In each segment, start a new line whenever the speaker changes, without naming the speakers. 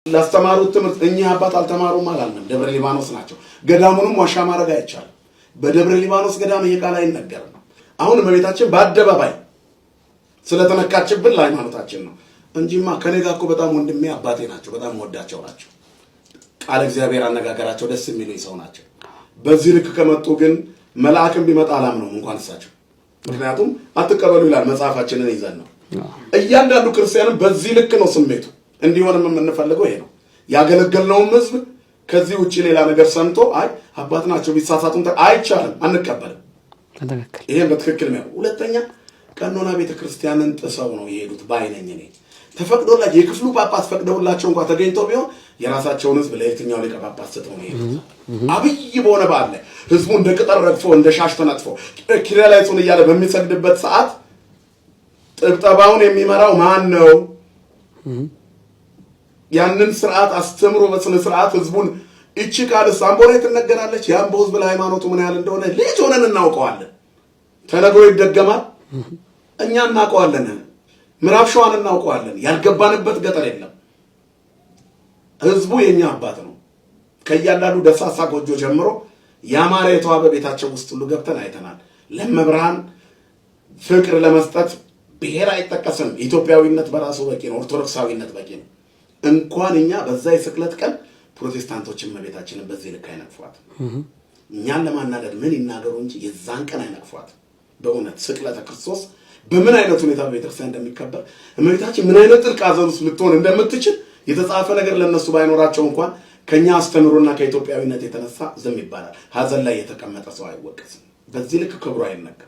ላስተማሩት ትምህርት እኛ አባት አልተማሩም አላልንም። ደብረ ሊባኖስ ናቸው። ገዳሙንም ዋሻ ማረግ አይቻልም። በደብረ ሊባኖስ ገዳም ይሄ ቃል አይነገርም። አሁን እመቤታችን በአደባባይ ስለተነካችብን ለሃይማኖታችን ነው እንጂማ ከኔ ጋር እኮ በጣም ወንድሜ አባቴ ናቸው። በጣም ወዳቸው ናቸው። ቃል እግዚአብሔር አነጋገራቸው ደስ የሚሉኝ ሰው ናቸው። በዚህ ልክ ከመጡ ግን መልአክም ቢመጣ አላምነውም እንኳን እሳቸው። ምክንያቱም አትቀበሉ ይላል መጽሐፋችንን ይዘን ነው። እያንዳንዱ ክርስቲያንም በዚህ ልክ ነው ስሜቱ። እንዲሆንም የምንፈልገው ይሄ ነው። ያገለገልነውም ህዝብ ከዚህ ውጪ ሌላ ነገር ሰምቶ አይ አባት ናቸው ቢሳሳቱን አይቻልም፣ አንቀበልም። ይሄን በትክክል ነው። ሁለተኛ ቀኖና ቤተክርስቲያንን ጥሰው ነው የሄዱት ባይነኝ እኔ ተፈቅዶላቸው የክፍሉ ጳጳስ ፈቅደውላቸው እንኳን ተገኝተው ቢሆን የራሳቸውን ህዝብ ለየትኛው ሊቀ ጳጳስ ሰጥተው ነው የሄዱት። አብይ በሆነ በዓል ላይ ህዝቡ እንደ ቅጠል ረግፎ እንደ ሻሽ ተነጥፎ ኪርያላይሶን እያለ በሚሰግድበት ሰዓት ጥብጠባውን የሚመራው ማን ነው? ያንን ስርዓት አስተምሮ በስነ ስርዓት ህዝቡን እቺ ቃል ሳምቦ ላይ ትነገራለች። ያምቦ ህዝብ ለሃይማኖቱ ምን ያህል እንደሆነ ልጅ ሆነን እናውቀዋለን። ተነግሮ ይደገማል። እኛ እናውቀዋለን። ምዕራብ ሸዋን እናውቀዋለን። ያልገባንበት ገጠር የለም። ህዝቡ የኛ አባት ነው። ከያላሉ ደሳሳ ጎጆ ጀምሮ ያማረ የተዋበ ቤታቸው ውስጥ ሁሉ ገብተን አይተናል። ለመብርሃን ፍቅር ለመስጠት ብሔር አይጠቀስም። ኢትዮጵያዊነት በራሱ በቂ ነው። ኦርቶዶክሳዊነት በቂ ነው። እንኳን እኛ በዛ የስቅለት ቀን ፕሮቴስታንቶችን እመቤታችንን በዚህ ልክ አይነቅፏት። እኛን ለማናደድ ምን ይናገሩ እንጂ የዛን ቀን አይነቅፏት። በእውነት ስቅለተ ክርስቶስ በምን አይነት ሁኔታ በቤተክርስቲያን እንደሚከበር እመቤታችን ምን አይነት ጥልቅ ሐዘን ውስጥ ልትሆን እንደምትችል የተጻፈ ነገር ለነሱ ባይኖራቸው እንኳን ከኛ አስተምሮና ከኢትዮጵያዊነት የተነሳ ዝም ይባላል። ሐዘን ላይ የተቀመጠ ሰው አይወቀስም። በዚህ ልክ ክብሩ አይነካም።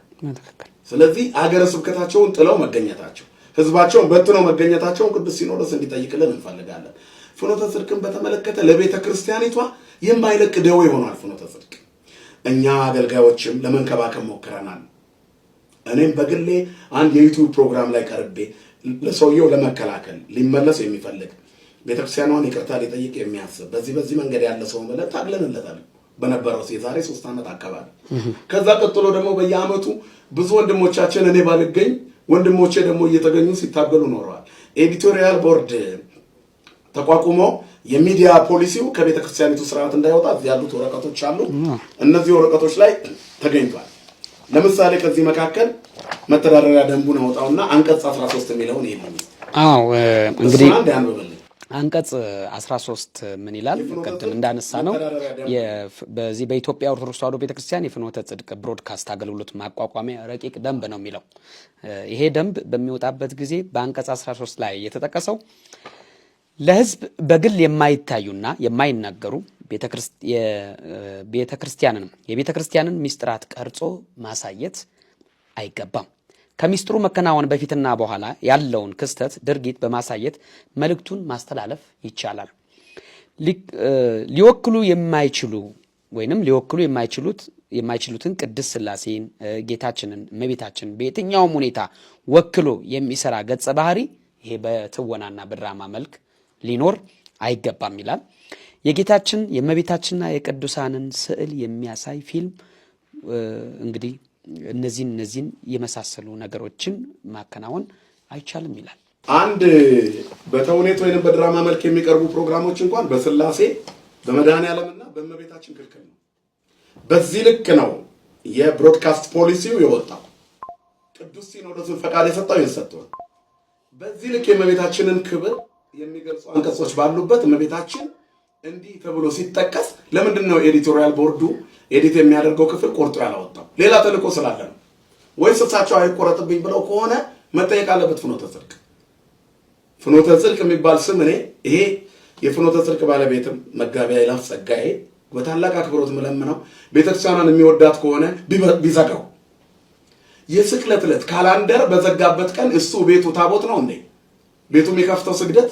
ስለዚህ አገረ ስብከታቸውን ጥለው መገኘታቸው ህዝባቸውን በትነው መገኘታቸውን ቅዱስ ሲኖዶስ እንዲጠይቅልን እንፈልጋለን። ፍኖተ ጽድቅን በተመለከተ ለቤተ ክርስቲያኒቷ የማይለቅ ደዌ ሆኗል። ፍኖተ ጽድቅ እኛ አገልጋዮችም ለመንከባከብ ሞክረናል። እኔም በግሌ አንድ የዩቲዩብ ፕሮግራም ላይ ቀርቤ ለሰውየው ለመከላከል ሊመለስ የሚፈልግ ቤተክርስቲያኗን ይቅርታ ሊጠይቅ የሚያስብ በዚህ መንገድ ያለ ሰው ማለት ታግለንለታል በነበረው የዛሬ 3 ዓመት አካባቢ። ከዛ ቀጥሎ ደግሞ በየአመቱ ብዙ ወንድሞቻችን እኔ ባልገኝ ወንድሞቼ ደግሞ እየተገኙ ሲታገሉ ኖረዋል። ኤዲቶሪያል ቦርድ ተቋቁሞ የሚዲያ ፖሊሲው ከቤተክርስቲያኒቱ ስርዓት እንዳይወጣ ያሉት ወረቀቶች አሉ። እነዚህ ወረቀቶች ላይ ተገኝቷል። ለምሳሌ ከዚህ መካከል መተዳደሪያ ደንቡን አወጣውና አንቀጽ 13 የሚለውን ይሄን
እንግዲህ አንቀጽ 13 ምን ይላል? ቅድም እንዳነሳ ነው በዚህ በኢትዮጵያ ኦርቶዶክስ ተዋሕዶ ቤተክርስቲያን የፍኖተ ጽድቅ ብሮድካስት አገልግሎት ማቋቋሚያ ረቂቅ ደንብ ነው የሚለው። ይሄ ደንብ በሚወጣበት ጊዜ በአንቀጽ 13 ላይ የተጠቀሰው ለህዝብ በግል የማይታዩና የማይናገሩ የቤተክርስቲያንን ሚስጥራት ቀርጾ ማሳየት አይገባም። ከሚስጥሩ መከናወን በፊትና በኋላ ያለውን ክስተት ድርጊት በማሳየት መልእክቱን ማስተላለፍ ይቻላል። ሊወክሉ የማይችሉትን ቅድስት ሥላሴን፣ ጌታችንን፣ እመቤታችንን በየትኛውም ሁኔታ ወክሎ የሚሰራ ገጸ ባህሪ ይሄ በትወናና በድራማ መልክ ሊኖር አይገባም ይላል። የጌታችን የእመቤታችንና የቅዱሳንን ስዕል የሚያሳይ ፊልም እንግዲህ እነዚህን የመሳሰሉ ነገሮችን ማከናወን አይቻልም ይላል።
አንድ በተውኔት ወይንም በድራማ መልክ የሚቀርቡ ፕሮግራሞች እንኳን በስላሴ በመድኃኔዓለምና በእመቤታችን ክልክል ነው። በዚህ ልክ ነው የብሮድካስት ፖሊሲው የወጣው። ቅዱስ ሲኖዶስን ፈቃድ የሰጠው ይሰጣል። በዚህ ልክ የእመቤታችንን ክብር የሚገልጹ አንቀጾች ባሉበት እመቤታችን እንዲህ ተብሎ ሲጠቀስ ለምንድን ነው ኤዲቶሪያል ቦርዱ ኤዲት የሚያደርገው ክፍል ቆርጦ ያላወጣው? ሌላ ተልእኮ ስላለ ነው ወይስ እሳቸው አይቆረጥብኝ ብለው ከሆነ መጠየቅ አለበት። ፍኖተ ጽድቅ የሚባል ስም ይሄ የፍኖተ ጽድቅ ባለቤትም መጋቢ ይላፍ ጸጋዬ በታላቅ አክብሮት መለምነው ቤተክርስቲያኗን የሚወዳት ከሆነ ቢዘጋው። የስቅለት ዕለት ካላንደር በዘጋበት ቀን እሱ ቤቱ ታቦት ነው እንዴ? ቤቱ የሚከፍተው ስግደት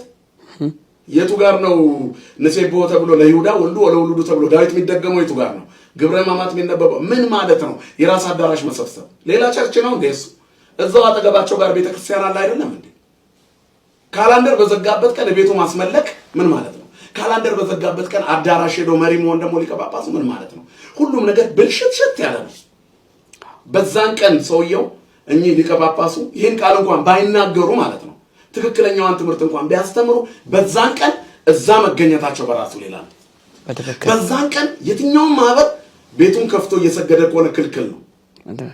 የቱ ጋር ነው? ንሴቦ ተብሎ ለይሁዳ ወልዱ ወለውሉዱ ተብሎ ዳዊት የሚደገመው የቱ ጋር ነው? ግብረ ሕማማት የሚነበበው ምን ማለት ነው? የራስ አዳራሽ መሰብሰብ ሌላ ቸርች ነው እንዴ? እዛው አጠገባቸው ጋር ቤተክርስቲያን አለ አይደለም እንዴ? ካላንደር በዘጋበት ቀን ቤቱ ማስመለክ ምን ማለት ነው? ካላንደር በዘጋበት ቀን አዳራሽ ሄዶ መሪ መሆን ደግሞ ሊቀ ጳጳሱ ምን ማለት ነው? ሁሉም ነገር ብልሽት ያለ ነው። በዛን ቀን ሰውየው እኚህ ሊቀ ጳጳሱ ይህን ቃል እንኳን ባይናገሩ ማለት ነው ትክክለኛዋን ትምህርት እንኳን ቢያስተምሩ በዛን ቀን እዛ መገኘታቸው በራሱ ሌላ ነው። በዛን ቀን የትኛውም ማህበር ቤቱን ከፍቶ እየሰገደ ከሆነ ክልክል ነው።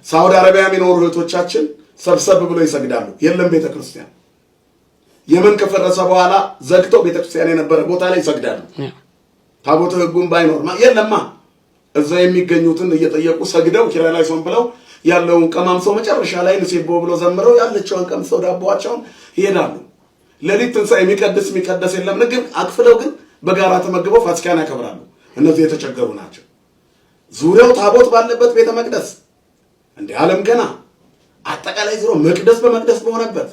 ሳውዲ አረቢያ የሚኖሩ እህቶቻችን ሰብሰብ ብለው ይሰግዳሉ። የለም ቤተክርስቲያን የመን ከፈረሰ በኋላ ዘግተው ቤተክርስቲያን የነበረ ቦታ ላይ ይሰግዳሉ። ታቦተ ሕጉም ባይኖር የለማ እዛ የሚገኙትን እየጠየቁ ሰግደው ኪራይ ላይ ሶም ብለው ያለውን ቀማምሰው መጨረሻ ላይ ንሴቦ ብለው ዘምረው ያለችውን ቀምሰው ዳቦአቸውን ይሄዳሉ። ሌሊት ትንሣኤ የሚቀደስ የለም። ምግብ አክፍለው ግን በጋራ ተመግበው ፋሲካን ያከብራሉ። እነዚህ የተቸገሩ ናቸው። ዙሪያው ታቦት ባለበት ቤተ መቅደስ እንደ ዓለም ገና አጠቃላይ ዙሮ መቅደስ በመቅደስ በሆነበት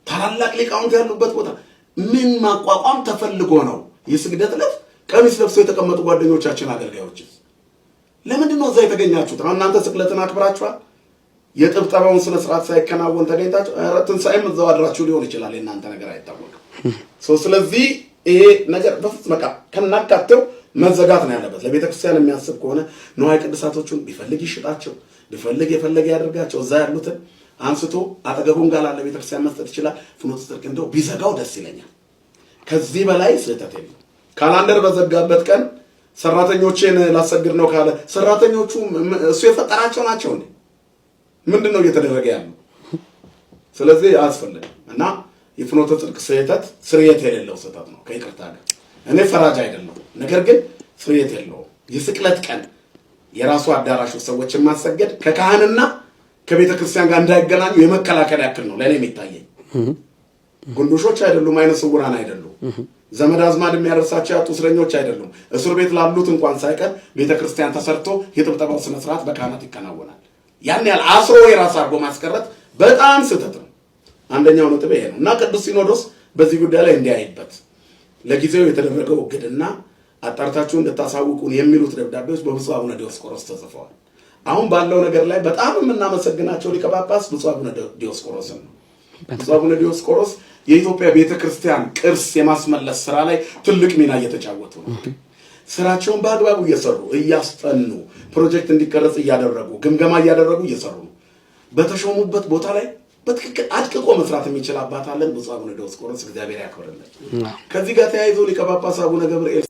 ታላላቅ ሊቃውንት ያሉበት ቦታ ምን ማቋቋም ተፈልጎ ነው? የስግደት ዕለት ቀሚስ ለብሰው የተቀመጡ ጓደኞቻችን አገልጋዮች ለምንድን ነው እዛ የተገኛችሁት? እናንተ ስቅለትን አክብራችኋል። የጥብጠባውን ስነ ስርዓት ሳይከናወን ተገኝታችሁ ትንሣኤም እዛው አድራችሁ ሊሆን ይችላል። የእናንተ ነገር አይታወቅም። ስለዚህ ይሄ ነገር በፍጹም በቃ ከናካቴው መዘጋት ነው ያለበት። ለቤተክርስቲያን የሚያስብ ከሆነ ንዋየ ቅድሳቶቹን ቢፈልግ ይሽጣቸው፣ ቢፈልግ የፈለገ ያደርጋቸው። እዛ ያሉትን አንስቶ አጠገቡን ጋር ላለ ቤተክርስቲያን መስጠት ይችላል። ፍኖተ ጽድቅ እንደው ቢዘጋው ደስ ይለኛል። ከዚህ በላይ ስህተት የለም። ካላንደር በዘጋበት ቀን ሰራተኞቼን ላሰግድ ነው ካለ ሰራተኞቹ እሱ የፈጠራቸው ናቸው እንዴ? ምንድነው እየተደረገ ያለው? ስለዚህ አያስፈልግም እና የፍኖተ ጽድቅ ስህተት ስርየት የሌለው ስህተት ነው። ከይቅርታ ጋር እኔ ፈራጅ አይደለም፣ ነገር ግን ስርየት የለውም። የስቅለት ቀን የራሱ አዳራሽ ሰዎችን ማሰገድ ከካህንና ከቤተ ክርስቲያን ጋር እንዳይገናኙ የመከላከል ያክል ነው ለኔ የሚታየኝ። ጉንዶሾች አይደሉም፣ አይነ ስውራን አይደሉም፣ ዘመድ አዝማድ የሚያደርሳቸው ያጡ እስረኞች አይደሉም። እስር ቤት ላሉት እንኳን ሳይቀር ቤተ ክርስቲያን ተሰርቶ የጥብጠባው ስነ ስርዓት በካህናት ይከናወናል። ያን ያህል አስሮ የራስ አድርጎ ማስቀረት በጣም ስህተት ነው። አንደኛው ነጥብ ይሄ ነው እና ቅዱስ ሲኖዶስ በዚህ ጉዳይ ላይ እንዲያይበት ለጊዜው የተደረገው እግድና አጣርታችሁ እንድታሳውቁን የሚሉት ደብዳቤዎች በብፁዕ አቡነ ዲዮስቆሮስ ተጽፈዋል። አሁን ባለው ነገር ላይ በጣም የምናመሰግናቸው ሊቀ ጳጳስ ብፁዕ አቡነ ዲዮስቆሮስን ነው። ብፁዕ አቡነ ዲዮስቆሮስ የኢትዮጵያ ቤተክርስቲያን ቅርስ የማስመለስ ስራ ላይ ትልቅ ሚና እየተጫወቱ ነው። ስራቸውን በአግባቡ እየሰሩ እያስጠኑ ፕሮጀክት እንዲቀረጽ እያደረጉ ግምገማ እያደረጉ እየሰሩ ነው። በተሾሙበት ቦታ ላይ በትክክል አድቅቆ መስራት የሚችል አባት አለን። ብፁዕ አቡነ ዲዮስቆሮስ እግዚአብሔር ያክብርልን። ከዚህ ጋር ተያይዞ ሊቀ ጳጳስ አቡነ ገብርኤል